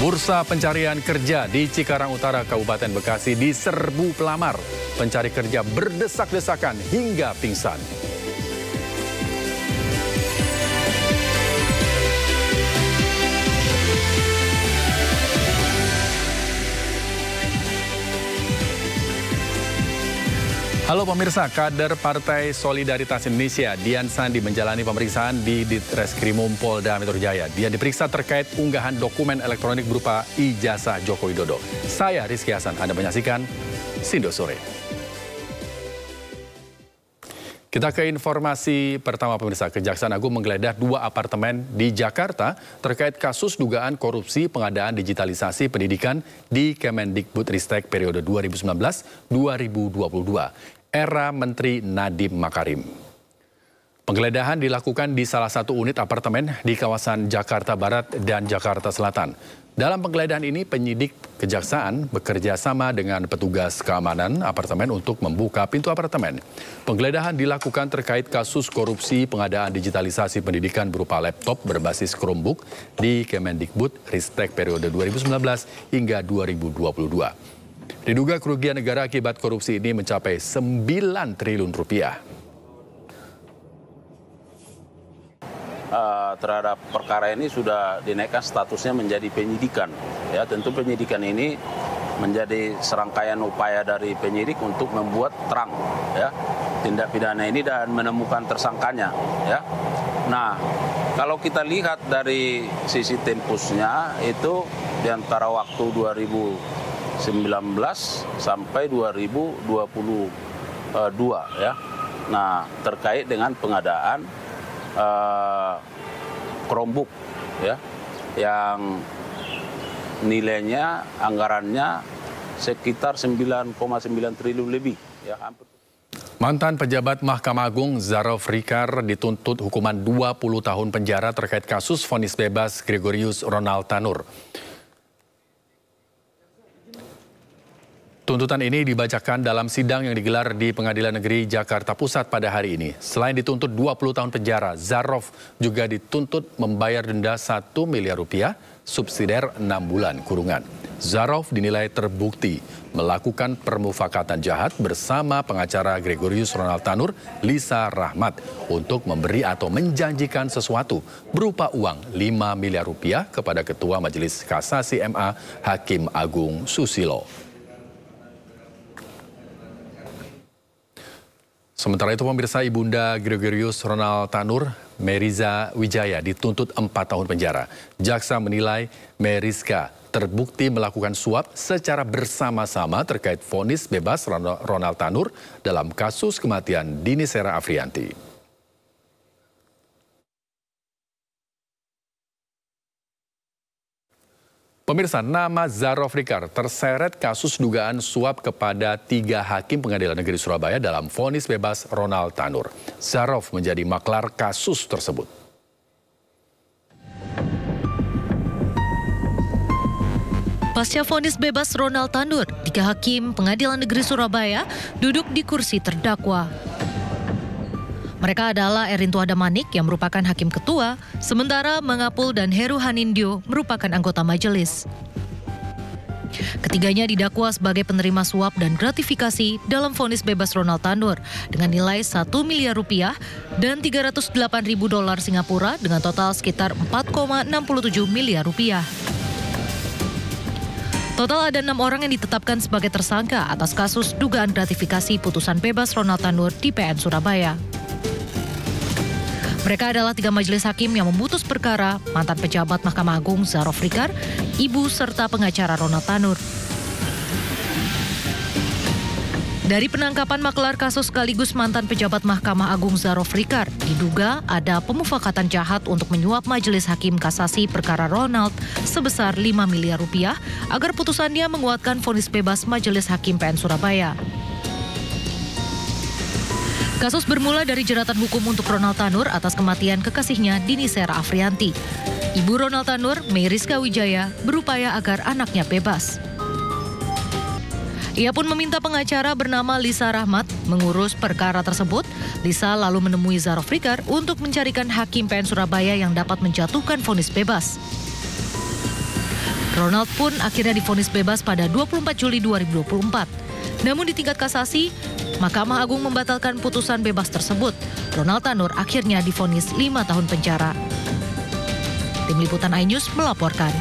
Bursa pencarian kerja di Cikarang Utara, Kabupaten Bekasi diserbu pelamar. Pencari kerja berdesak-desakan hingga pingsan. Halo pemirsa, kader Partai Solidaritas Indonesia, Dian Sandi menjalani pemeriksaan di Ditreskrimum Polda Metro Jaya. Dia diperiksa terkait unggahan dokumen elektronik berupa ijazah Joko Widodo. Saya Rizky Hasan, Anda menyaksikan Sindo Sore. Kita ke informasi pertama pemirsa. Kejaksaan Agung menggeledah 2 apartemen di Jakarta terkait kasus dugaan korupsi pengadaan digitalisasi pendidikan di Kemendikbudristek periode 2019-2022. Era Menteri Nadiem Makarim. Penggeledahan dilakukan di salah satu unit apartemen di kawasan Jakarta Barat dan Jakarta Selatan. Dalam penggeledahan ini, penyidik kejaksaan bekerja sama dengan petugas keamanan apartemen untuk membuka pintu apartemen. Penggeledahan dilakukan terkait kasus korupsi pengadaan digitalisasi pendidikan berupa laptop berbasis Chromebook di Kemendikbudristek periode 2019 hingga 2022. Diduga kerugian negara akibat korupsi ini mencapai 9 triliun rupiah. Terhadap perkara ini sudah dinaikkan statusnya menjadi penyidikan. Ya, tentu penyidikan ini menjadi serangkaian upaya dari penyidik untuk membuat terang ya tindak pidana ini dan menemukan tersangkanya. Ya, nah kalau kita lihat dari sisi tempusnya itu di antara waktu 2019 sampai 2022 ya. Nah, terkait dengan pengadaan Chromebook ya yang nilainya anggarannya sekitar 9,9 triliun lebih ya. Mantan pejabat Mahkamah Agung Zarof Rikar dituntut hukuman 20 tahun penjara terkait kasus vonis bebas Gregorius Ronald Tanur. Tuntutan ini dibacakan dalam sidang yang digelar di Pengadilan Negeri Jakarta Pusat pada hari ini. Selain dituntut 20 tahun penjara, Zarof juga dituntut membayar denda 1 miliar rupiah, subsidiar 6 bulan kurungan. Zarof dinilai terbukti melakukan permufakatan jahat bersama pengacara Gregorius Ronald Tanur, Lisa Rahmat, untuk memberi atau menjanjikan sesuatu berupa uang 5 miliar rupiah kepada Ketua Majelis Kasasi MA Hakim Agung Susilo. Sementara itu pemirsa, Ibunda Gregorius Ronald Tanur, Meriza Wijaya, dituntut 4 tahun penjara. Jaksa menilai Meriska terbukti melakukan suap secara bersama-sama terkait vonis bebas Ronald Tanur dalam kasus kematian Dini Sera Afrianti. Pemirsa, nama Zarof Rikar terseret kasus dugaan suap kepada 3 hakim Pengadilan Negeri Surabaya dalam vonis bebas Ronald Tanur. Zarof menjadi maklar kasus tersebut. Pasca vonis bebas Ronald Tanur, 3 hakim Pengadilan Negeri Surabaya duduk di kursi terdakwa. Mereka adalah Erinto Adamanik yang merupakan hakim ketua, sementara Mangapul dan Heru Hanindyo merupakan anggota majelis. Ketiganya didakwa sebagai penerima suap dan gratifikasi dalam vonis bebas Ronald Tanur dengan nilai 1 miliar rupiah dan 308 ribu dolar Singapura dengan total sekitar 4,67 miliar rupiah. Total ada 6 orang yang ditetapkan sebagai tersangka atas kasus dugaan gratifikasi putusan bebas Ronald Tanur di PN Surabaya. Mereka adalah 3 majelis hakim yang memutus perkara mantan pejabat Mahkamah Agung Zarof Rikar, ibu serta pengacara Ronald Tanur. Dari penangkapan maklar kasus sekaligus mantan pejabat Mahkamah Agung Zarof Rikar, diduga ada pemufakatan jahat untuk menyuap majelis hakim kasasi perkara Ronald sebesar 5 miliar rupiah agar putusannya menguatkan vonis bebas majelis hakim PN Surabaya. Kasus bermula dari jeratan hukum untuk Ronald Tanur atas kematian kekasihnya Dini Sera Afrianti. Ibu Ronald Tanur, Meriska Wijaya, berupaya agar anaknya bebas. Ia pun meminta pengacara bernama Lisa Rahmat mengurus perkara tersebut. Lisa lalu menemui Zarof Rikar untuk mencarikan hakim PN Surabaya yang dapat menjatuhkan vonis bebas. Ronald pun akhirnya divonis bebas pada 24 Juli 2024. Namun di tingkat kasasi, Mahkamah Agung membatalkan putusan bebas tersebut. Ronald Tanur akhirnya divonis 5 tahun penjara. Tim Liputan iNews melaporkan.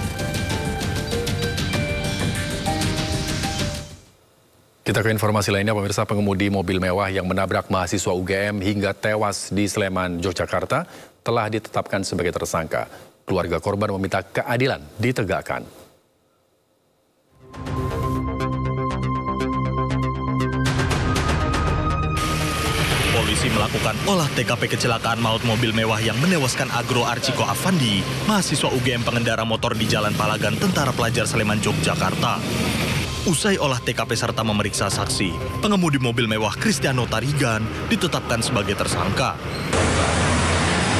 Kita ke informasi lainnya, pemirsa. Pengemudi mobil mewah yang menabrak mahasiswa UGM hingga tewas di Sleman, Yogyakarta telah ditetapkan sebagai tersangka. Keluarga korban meminta keadilan ditegakkan. Polisi melakukan olah TKP kecelakaan maut mobil mewah yang menewaskan Agro Archiko Afandi, mahasiswa UGM pengendara motor di Jalan Palagan, Tentara Pelajar Sleman, Yogyakarta. Usai olah TKP serta memeriksa saksi, pengemudi mobil mewah Cristiano Tarigan ditetapkan sebagai tersangka.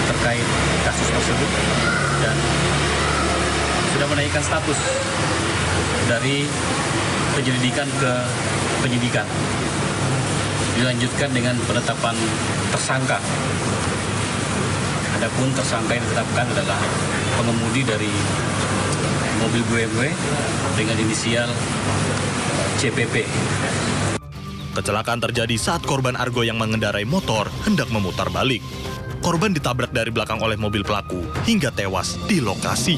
Terkait kasus tersebut dan sudah menaikkan status dari penyelidikan ke penyidikan. Dilanjutkan dengan penetapan tersangka. Adapun tersangka yang ditetapkan adalah pengemudi dari mobil BMW dengan inisial CPP. Kecelakaan terjadi saat korban Argo yang mengendarai motor hendak memutar balik. Korban ditabrak dari belakang oleh mobil pelaku hingga tewas di lokasi.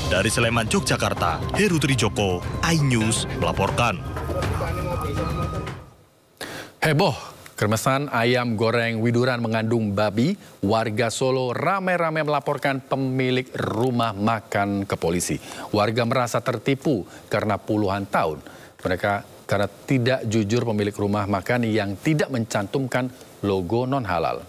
Dari Sleman, Yogyakarta, Heru Trijoko, iNews melaporkan. Heboh, kremesan ayam goreng widuran mengandung babi. Warga Solo ramai-ramai melaporkan pemilik rumah makan ke polisi. Warga merasa tertipu karena puluhan tahun mereka karena tidak jujur pemilik rumah makan yang tidak mencantumkan logo non-halal.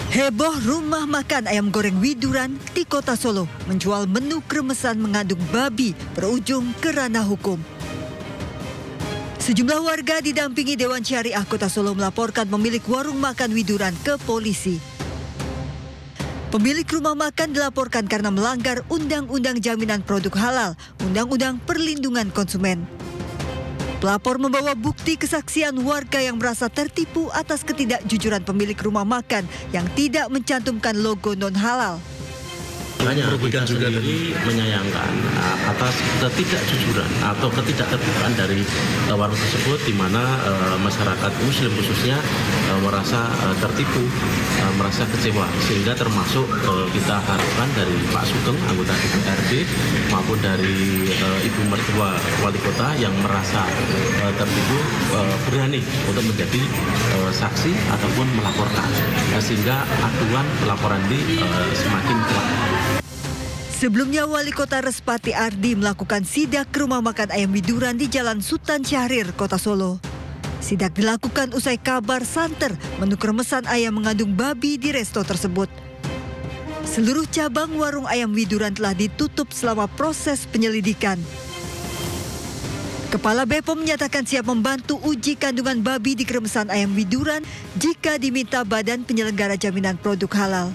Heboh rumah makan ayam goreng widuran di kota Solo menjual menu kremesan mengandung babi berujung ke ranah hukum. Sejumlah warga didampingi Dewan Syariah Kota Solo melaporkan pemilik warung makan widuran ke polisi. Pemilik rumah makan dilaporkan karena melanggar Undang-Undang Jaminan Produk Halal, Undang-Undang Perlindungan Konsumen. Pelapor membawa bukti kesaksian warga yang merasa tertipu atas ketidakjujuran pemilik rumah makan yang tidak mencantumkan logo non-halal. Hanya kita sendiri menyayangkan atas ketidakjujuran atau ketidakterbukaan dari warung tersebut, di mana masyarakat Muslim khususnya merasa tertipu, merasa kecewa, sehingga termasuk kita harapkan dari Pak Sugeng, anggota DPRD, maupun dari Ibu Mertua Wali Kota yang merasa tertipu berani untuk menjadi saksi ataupun melaporkan, sehingga aduan pelaporan ini semakin kuat. Sebelumnya, Wali Kota Respati Ardi melakukan sidak ke rumah makan ayam widuran di Jalan Sultan Syahrir, Kota Solo. Sidak dilakukan usai kabar santer menu kremesan ayam mengandung babi di resto tersebut. Seluruh cabang warung ayam widuran telah ditutup selama proses penyelidikan. Kepala Bepom menyatakan siap membantu uji kandungan babi di kremesan ayam widuran jika diminta Badan Penyelenggara Jaminan Produk Halal.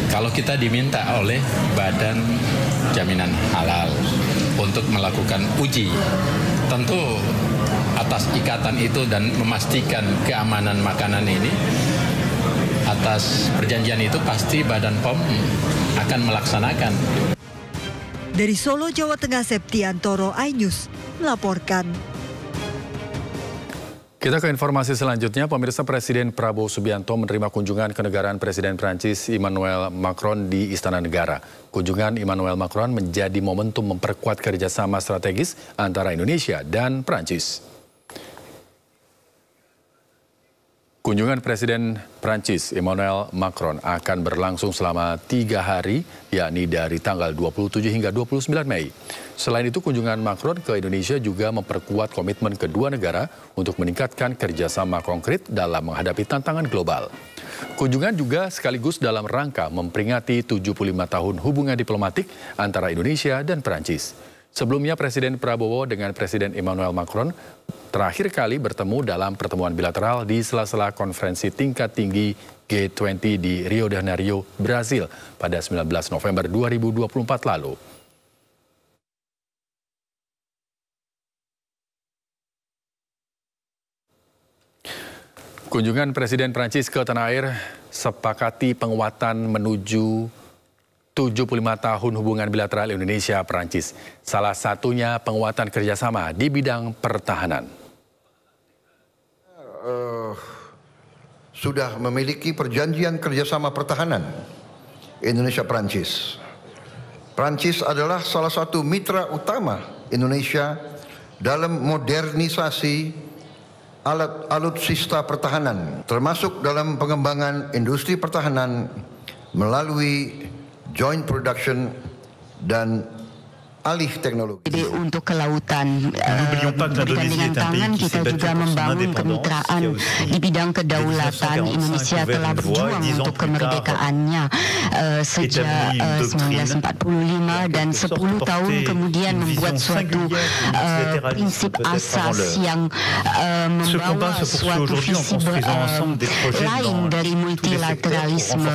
Kalau kita diminta oleh Badan Jaminan Halal untuk melakukan uji, tentu atas ikatan itu dan memastikan keamanan makanan ini, atas perjanjian itu pasti Badan POM akan melaksanakan. Dari Solo, Jawa Tengah, Septiantoro, iNews melaporkan. Kita ke informasi selanjutnya, pemirsa. Presiden Prabowo Subianto menerima kunjungan kenegaraan Presiden Prancis Emmanuel Macron di Istana Negara. Kunjungan Emmanuel Macron menjadi momentum memperkuat kerjasama strategis antara Indonesia dan Prancis. Kunjungan Presiden Prancis Emmanuel Macron akan berlangsung selama 3 hari, yakni dari tanggal 27 hingga 29 Mei. Selain itu, kunjungan Macron ke Indonesia juga memperkuat komitmen kedua negara untuk meningkatkan kerjasama konkret dalam menghadapi tantangan global. Kunjungan juga sekaligus dalam rangka memperingati 75 tahun hubungan diplomatik antara Indonesia dan Prancis. Sebelumnya, Presiden Prabowo dengan Presiden Emmanuel Macron terakhir kali bertemu dalam pertemuan bilateral di sela-sela konferensi tingkat tinggi G20 di Rio de Janeiro, Brasil pada 19 November 2024 lalu. Kunjungan Presiden Prancis ke tanah air sepakati penguatan menuju 75 tahun hubungan bilateral Indonesia-Prancis. Salah satunya penguatan kerjasama di bidang pertahanan. Sudah memiliki perjanjian kerjasama pertahanan Indonesia-Prancis. Prancis adalah salah satu mitra utama Indonesia dalam modernisasi alutsista pertahanan, termasuk dalam pengembangan industri pertahanan melalui joint production dan alih teknologi. Untuk kelautan, bergandengan tangan kita juga membangun kemitraan di bidang kedaulatan. Indonesia telah berjuang untuk kemerdekaannya sejak 1945 dan 10 tahun kemudian membuat suatu prinsip asas yang membawa suatu visi lain dari multilateralisme,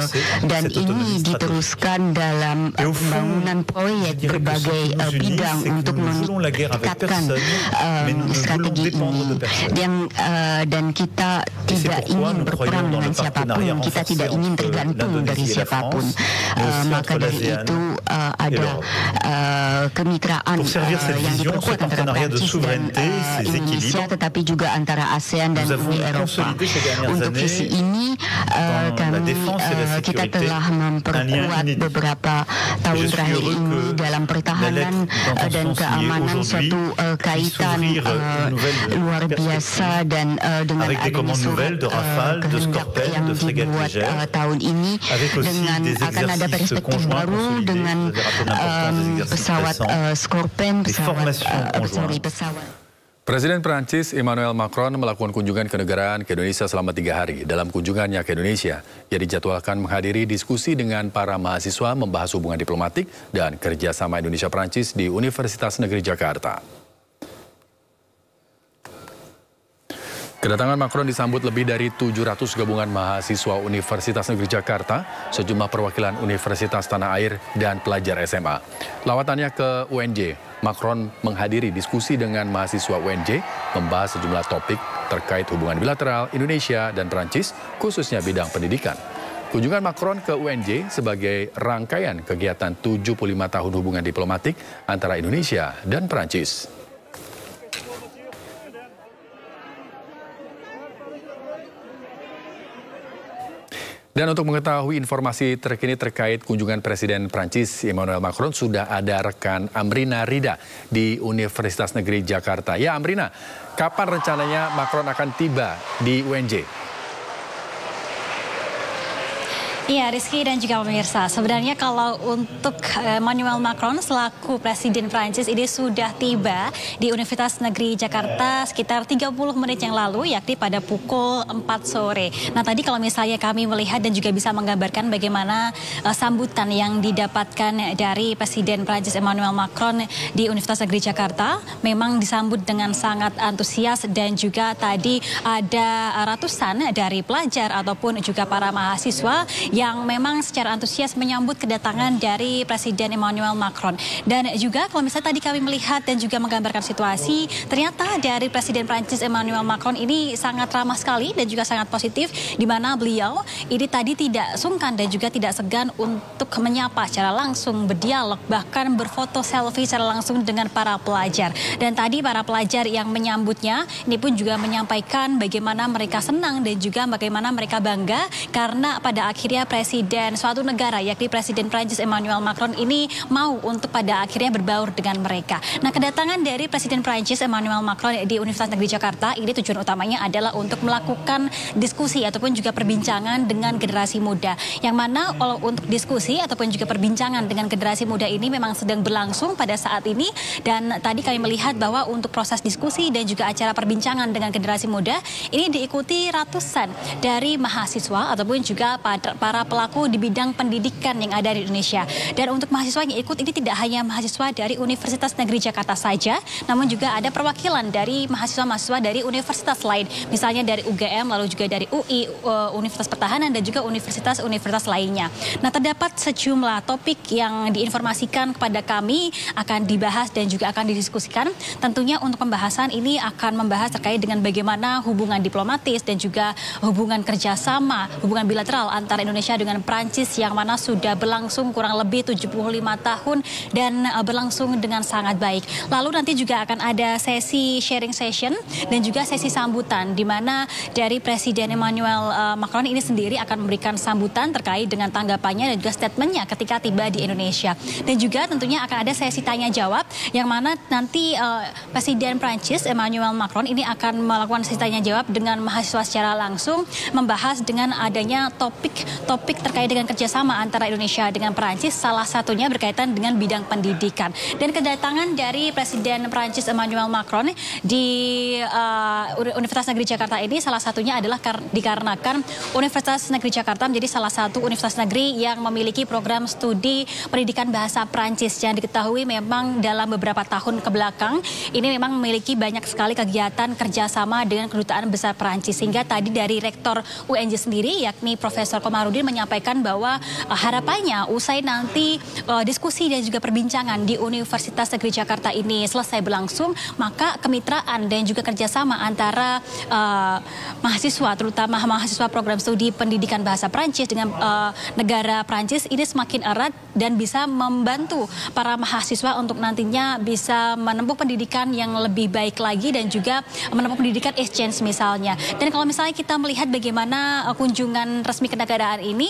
dan ini diteruskan dalam pembangunan proyek berbagai bidang untuk meningkatkan strategi ini. Dan kita tidak ingin berperang dengan siapapun, kita tidak ingin tergantung dari siapapun. Maka dari itu ada kemitraan yang diperkuat antara Prancis dan Indonesia, tetapi juga antara ASEAN dan Uni Eropa. Untuk visi ini kita telah memperkuat beberapa tahun terakhir ini dalam pertahanan dan keamanan, suatu kaitan luar biasa, dan dengan adanya surat kehendak yang dibuat tahun ini, dengan akan ada perspektif baru dengan pesawat Scorpion, pesawat. Presiden Prancis Emmanuel Macron melakukan kunjungan kenegaraan ke Indonesia selama 3 hari. Dalam kunjungannya ke Indonesia, ia dijadwalkan menghadiri diskusi dengan para mahasiswa membahas hubungan diplomatik dan kerjasama Indonesia-Prancis di Universitas Negeri Jakarta. Kedatangan Macron disambut lebih dari 700 gabungan mahasiswa Universitas Negeri Jakarta, sejumlah perwakilan Universitas Tanah Air, dan pelajar SMA. Lawatannya ke UNJ, Macron menghadiri diskusi dengan mahasiswa UNJ, membahas sejumlah topik terkait hubungan bilateral Indonesia dan Prancis, khususnya bidang pendidikan. Kunjungan Macron ke UNJ sebagai rangkaian kegiatan 75 tahun hubungan diplomatik antara Indonesia dan Prancis. Dan untuk mengetahui informasi terkini terkait kunjungan Presiden Prancis Emmanuel Macron, sudah ada rekan Amrina Rida di Universitas Negeri Jakarta. Ya Amrina, kapan rencananya Macron akan tiba di UNJ? Iya, Rizky dan juga pemirsa. Sebenarnya kalau untuk Emmanuel Macron selaku Presiden Prancis ini sudah tiba di Universitas Negeri Jakarta sekitar 30 menit yang lalu, yakni pada pukul 4 sore. Nah tadi kalau misalnya kami melihat dan juga bisa menggambarkan bagaimana sambutan yang didapatkan dari Presiden Prancis Emmanuel Macron di Universitas Negeri Jakarta, memang disambut dengan sangat antusias, dan juga tadi ada ratusan dari pelajar ataupun juga para mahasiswa yang memang secara antusias menyambut kedatangan dari Presiden Emmanuel Macron. Dan juga kalau misalnya tadi kami melihat dan juga menggambarkan situasi, ternyata dari Presiden Prancis Emmanuel Macron ini sangat ramah sekali dan juga sangat positif, di mana beliau ini tadi tidak sungkan dan juga tidak segan untuk menyapa secara langsung, berdialog, bahkan berfoto selfie secara langsung dengan para pelajar. Dan tadi para pelajar yang menyambutnya ini pun juga menyampaikan bagaimana mereka senang dan juga bagaimana mereka bangga karena pada akhirnya Presiden suatu negara, yakni Presiden Prancis Emmanuel Macron ini mau untuk pada akhirnya berbaur dengan mereka. Nah, kedatangan dari Presiden Prancis Emmanuel Macron di Universitas Negeri Jakarta ini tujuan utamanya adalah untuk melakukan diskusi ataupun juga perbincangan dengan generasi muda. Yang mana kalau untuk diskusi ataupun juga perbincangan dengan generasi muda ini memang sedang berlangsung pada saat ini, dan tadi kami melihat bahwa untuk proses diskusi dan juga acara perbincangan dengan generasi muda ini diikuti ratusan dari mahasiswa ataupun juga para para pelaku di bidang pendidikan yang ada di Indonesia. Dan untuk mahasiswa yang ikut ini tidak hanya mahasiswa dari Universitas Negeri Jakarta saja, namun juga ada perwakilan dari mahasiswa-mahasiswa dari universitas lain, misalnya dari UGM, lalu juga dari UI, Universitas Pertahanan, dan juga universitas-universitas lainnya. Nah, terdapat sejumlah topik yang diinformasikan kepada kami akan dibahas dan juga akan didiskusikan. Tentunya untuk pembahasan ini akan membahas terkait dengan bagaimana hubungan diplomatis dan juga hubungan kerjasama, hubungan bilateral antara Indonesia dengan Prancis yang mana sudah berlangsung kurang lebih 75 tahun dan berlangsung dengan sangat baik. Lalu nanti juga akan ada sesi sharing session dan juga sesi sambutan di mana dari Presiden Emmanuel Macron ini sendiri akan memberikan sambutan terkait dengan tanggapannya dan juga statementnya ketika tiba di Indonesia. Dan juga tentunya akan ada sesi tanya jawab yang mana nanti Presiden Prancis Emmanuel Macron ini akan melakukan sesi tanya jawab dengan mahasiswa secara langsung, membahas dengan adanya topik terkait dengan kerjasama antara Indonesia dengan Prancis, salah satunya berkaitan dengan bidang pendidikan. Dan kedatangan dari Presiden Prancis Emmanuel Macron di Universitas Negeri Jakarta ini salah satunya adalah dikarenakan Universitas Negeri Jakarta menjadi salah satu universitas negeri yang memiliki program studi pendidikan bahasa Prancis yang diketahui memang dalam beberapa tahun kebelakang ini memang memiliki banyak sekali kegiatan kerjasama dengan Kedutaan Besar Prancis, sehingga tadi dari Rektor UNJ sendiri yakni Profesor Komarudin menyampaikan bahwa harapannya usai nanti diskusi dan juga perbincangan di Universitas Negeri Jakarta ini selesai berlangsung, maka kemitraan dan juga kerjasama antara mahasiswa, terutama mahasiswa program studi pendidikan bahasa Prancis dengan negara Prancis ini semakin erat dan bisa membantu para mahasiswa untuk nantinya bisa menempuh pendidikan yang lebih baik lagi dan juga menempuh pendidikan exchange misalnya. Dan kalau misalnya kita melihat bagaimana kunjungan resmi kenegaraan ini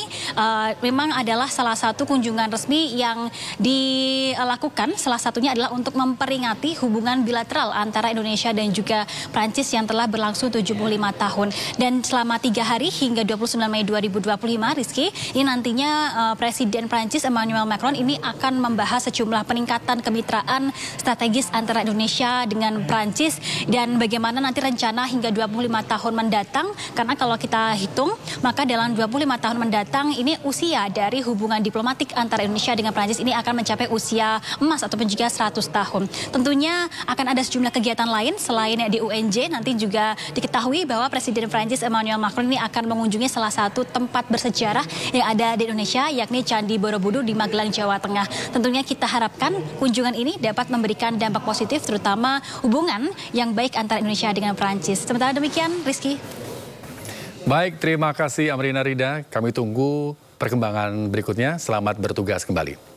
memang adalah salah satu kunjungan resmi yang dilakukan, salah satunya adalah untuk memperingati hubungan bilateral antara Indonesia dan juga Prancis yang telah berlangsung 75 tahun. Dan selama 3 hari hingga 29 Mei 2025, Rizky, ini nantinya Presiden Prancis Emmanuel Macron ini akan membahas sejumlah peningkatan kemitraan strategis antara Indonesia dengan Prancis dan bagaimana nanti rencana hingga 25 tahun mendatang, karena kalau kita hitung maka dalam 25 tahun mendatang ini usia dari hubungan diplomatik antara Indonesia dengan Prancis ini akan mencapai usia emas ataupun juga 100 tahun. Tentunya akan ada sejumlah kegiatan lain selain di UNJ. Nanti juga diketahui bahwa Presiden Prancis Emmanuel Macron ini akan mengunjungi salah satu tempat bersejarah yang ada di Indonesia, yakni Candi Borobudur di Magelang, Jawa Tengah. Tentunya kita harapkan kunjungan ini dapat memberikan dampak positif terutama hubungan yang baik antara Indonesia dengan Prancis. Sementara demikian, Rizky. Baik, terima kasih Amrina Rida. Kami tunggu perkembangan berikutnya. Selamat bertugas kembali.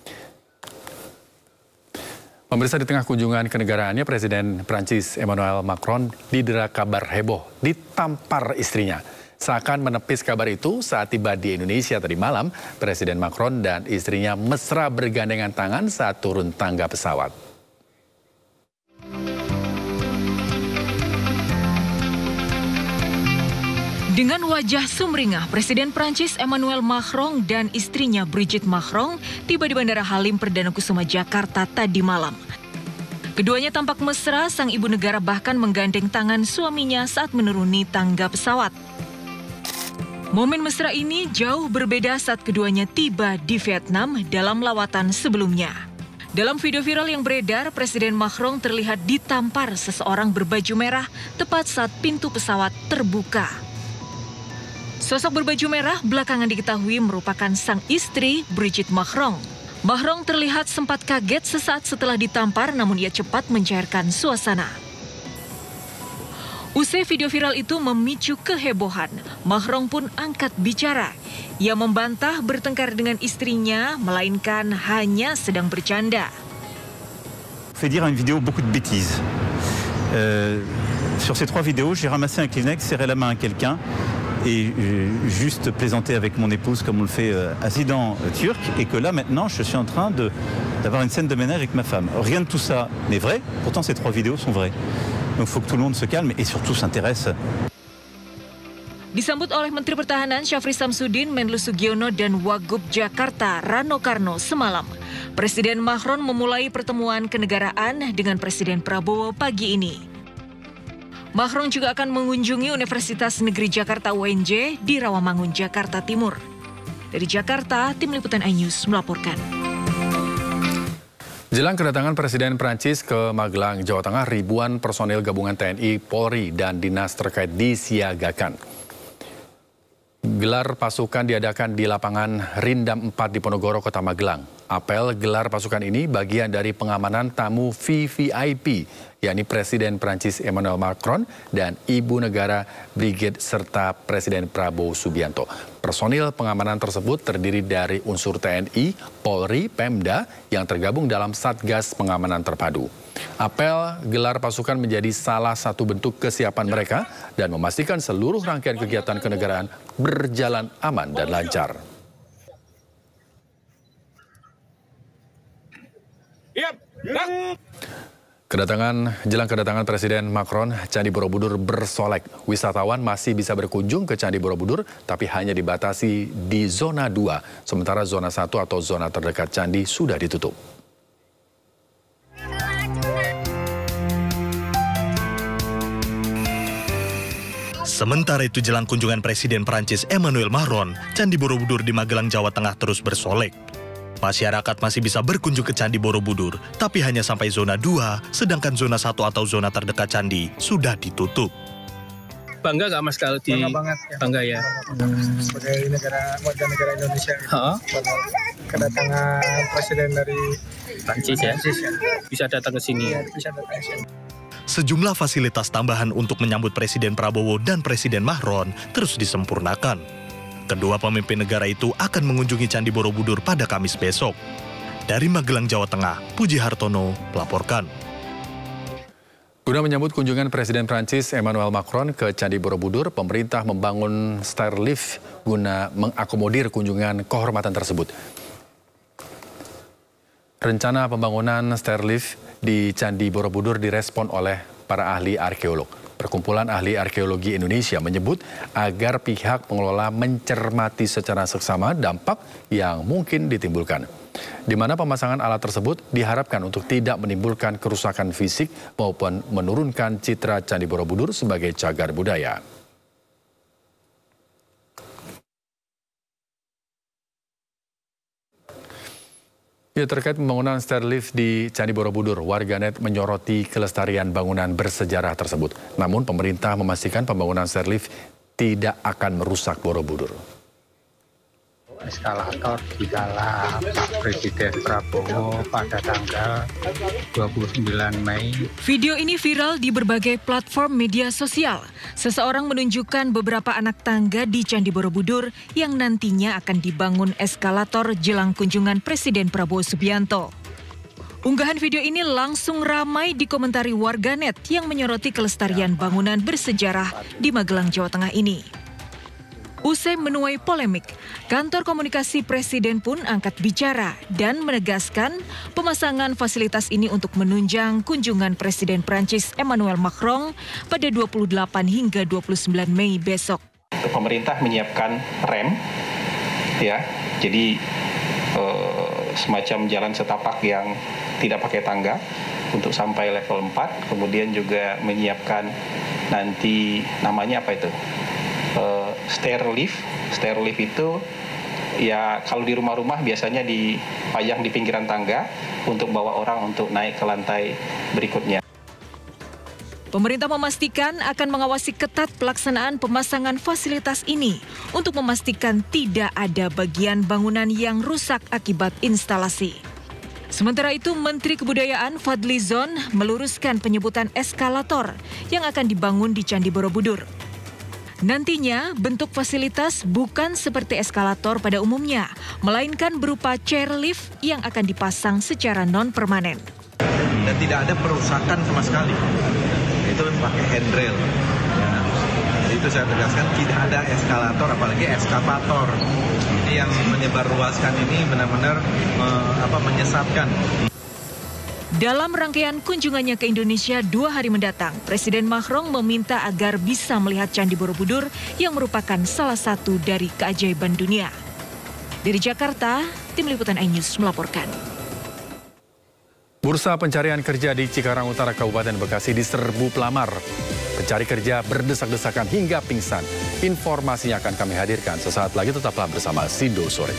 Pemirsa, di tengah kunjungan kenegaraannya, Presiden Prancis Emmanuel Macron didera kabar heboh ditampar istrinya. Seakan menepis kabar itu saat tiba di Indonesia tadi malam, Presiden Macron dan istrinya mesra bergandengan tangan saat turun tangga pesawat. Dengan wajah sumringah, Presiden Prancis Emmanuel Macron dan istrinya Brigitte Macron tiba di Bandara Halim Perdana Kusuma Jakarta tadi malam. Keduanya tampak mesra, sang ibu negara bahkan menggandeng tangan suaminya saat menuruni tangga pesawat. Momen mesra ini jauh berbeda saat keduanya tiba di Vietnam dalam lawatan sebelumnya. Dalam video viral yang beredar, Presiden Macron terlihat ditampar seseorang berbaju merah tepat saat pintu pesawat terbuka. Sosok berbaju merah belakangan diketahui merupakan sang istri Brigitte Macron. Macron terlihat sempat kaget sesaat setelah ditampar, namun ia cepat mencairkan suasana. Usai video viral itu memicu kehebohan, Macron pun angkat bicara. Ia membantah bertengkar dengan istrinya, melainkan hanya sedang bercanda. Fait dire une vidéo beaucoup de bêtises. Sur ces 3 vidéos, j'ai ramassé un Kleenex, serré la main à quelqu'un et juste plaisanté avec mon épouse comme on le fait à président turc, et que là maintenant je suis en train d'avoir une scène de ménage avec ma femme. Rien de tout ça n'est vrai, pourtant ces 3 vidéos sont vraies. Donc il faut que tout le monde se calme et surtout s'intéresse. Disambut oleh Menteri Pertahanan Syafri Samsudin, Menlu Sugiono dan Wagub Jakarta Rano Karno semalam. Presiden Macron memulai pertemuan kenegaraan dengan Presiden Prabowo pagi ini. Macron juga akan mengunjungi Universitas Negeri Jakarta UNJ di Rawamangun, Jakarta Timur. Dari Jakarta, Tim Liputan iNews melaporkan. Jelang kedatangan Presiden Prancis ke Magelang, Jawa Tengah, ribuan personil gabungan TNI, Polri, dan dinas terkait disiagakan. Gelar pasukan diadakan di lapangan Rindam 4 di Ponorogo, Kota Magelang. Apel gelar pasukan ini bagian dari pengamanan tamu VVIP, yakni Presiden Prancis Emmanuel Macron dan Ibu Negara Brigitte serta Presiden Prabowo Subianto. Personil pengamanan tersebut terdiri dari unsur TNI, Polri, Pemda yang tergabung dalam Satgas Pengamanan Terpadu. Apel gelar pasukan menjadi salah satu bentuk kesiapan mereka dan memastikan seluruh rangkaian kegiatan kenegaraan berjalan aman dan lancar. Jelang kedatangan Presiden Macron, Candi Borobudur bersolek. Wisatawan masih bisa berkunjung ke Candi Borobudur, tapi hanya dibatasi di zona 2, sementara zona 1 atau zona terdekat Candi sudah ditutup. Sementara itu jelang kunjungan Presiden Prancis Emmanuel Macron, Candi Borobudur di Magelang, Jawa Tengah terus bersolek. Masyarakat masih bisa berkunjung ke Candi Borobudur, tapi hanya sampai zona 2, sedangkan zona 1 atau zona terdekat Candi sudah ditutup. Bangga nggak Mas kalau di... Bangga banget ya. Bangga ya. Sebagai warga negara Indonesia, kedatangan Presiden dari Prancis ya. Bisa datang ke sini. Ya, bisa datang ke sini. Sejumlah fasilitas tambahan untuk menyambut Presiden Prabowo dan Presiden Macron terus disempurnakan. Kedua pemimpin negara itu akan mengunjungi Candi Borobudur pada Kamis besok. Dari Magelang, Jawa Tengah, Puji Hartono melaporkan. Guna menyambut kunjungan Presiden Prancis Emmanuel Macron ke Candi Borobudur, pemerintah membangun stairlift guna mengakomodir kunjungan kehormatan tersebut. Rencana pembangunan stairlift di Candi Borobudur direspon oleh para ahli arkeolog. Perkumpulan Ahli Arkeologi Indonesia menyebut agar pihak pengelola mencermati secara seksama dampak yang mungkin ditimbulkan. Di mana pemasangan alat tersebut diharapkan untuk tidak menimbulkan kerusakan fisik maupun menurunkan citra Candi Borobudur sebagai cagar budaya. Ya, terkait pembangunan stairlift di Candi Borobudur, warganet menyoroti kelestarian bangunan bersejarah tersebut. Namun pemerintah memastikan pembangunan stairlift tidak akan merusak Borobudur. Eskalator digalang Pak Presiden Prabowo pada tanggal 29 Mei. Video ini viral di berbagai platform media sosial. Seseorang menunjukkan beberapa anak tangga di Candi Borobudur yang nantinya akan dibangun eskalator jelang kunjungan Presiden Prabowo Subianto. Unggahan video ini langsung ramai dikomentari warganet yang menyoroti kelestarian bangunan bersejarah di Magelang, Jawa Tengah ini. Usai menuai polemik, kantor komunikasi Presiden pun angkat bicara dan menegaskan pemasangan fasilitas ini untuk menunjang kunjungan Presiden Prancis Emmanuel Macron pada 28 hingga 29 Mei besok. Pemerintah menyiapkan rem, ya, jadi semacam jalan setapak yang tidak pakai tangga untuk sampai level 4, kemudian juga menyiapkan nanti namanya apa itu? Stairlift itu ya kalau di rumah-rumah biasanya dipajang di pinggiran tangga untuk bawa orang untuk naik ke lantai berikutnya. Pemerintah memastikan akan mengawasi ketat pelaksanaan pemasangan fasilitas ini untuk memastikan tidak ada bagian bangunan yang rusak akibat instalasi. Sementara itu, Menteri Kebudayaan Fadly Zon meluruskan penyebutan eskalator yang akan dibangun di Candi Borobudur. Nantinya, bentuk fasilitas bukan seperti eskalator pada umumnya, melainkan berupa chairlift yang akan dipasang secara non-permanen. Dan tidak ada perusakan sama sekali. Itu pakai handrail. Ya. Jadi itu saya tegaskan, tidak ada eskalator, apalagi eskavator. Ini yang menyebarluaskan ini benar-benar menyesatkan. Dalam rangkaian kunjungannya ke Indonesia 2 hari mendatang, Presiden Macron meminta agar bisa melihat Candi Borobudur yang merupakan salah satu dari keajaiban dunia. Dari Jakarta, Tim Liputan iNews melaporkan. Bursa pencarian kerja di Cikarang Utara, Kabupaten Bekasi diserbu pelamar. Pencari kerja berdesak-desakan hingga pingsan. Informasinya akan kami hadirkan sesaat lagi, tetaplah bersama Sindo Sore.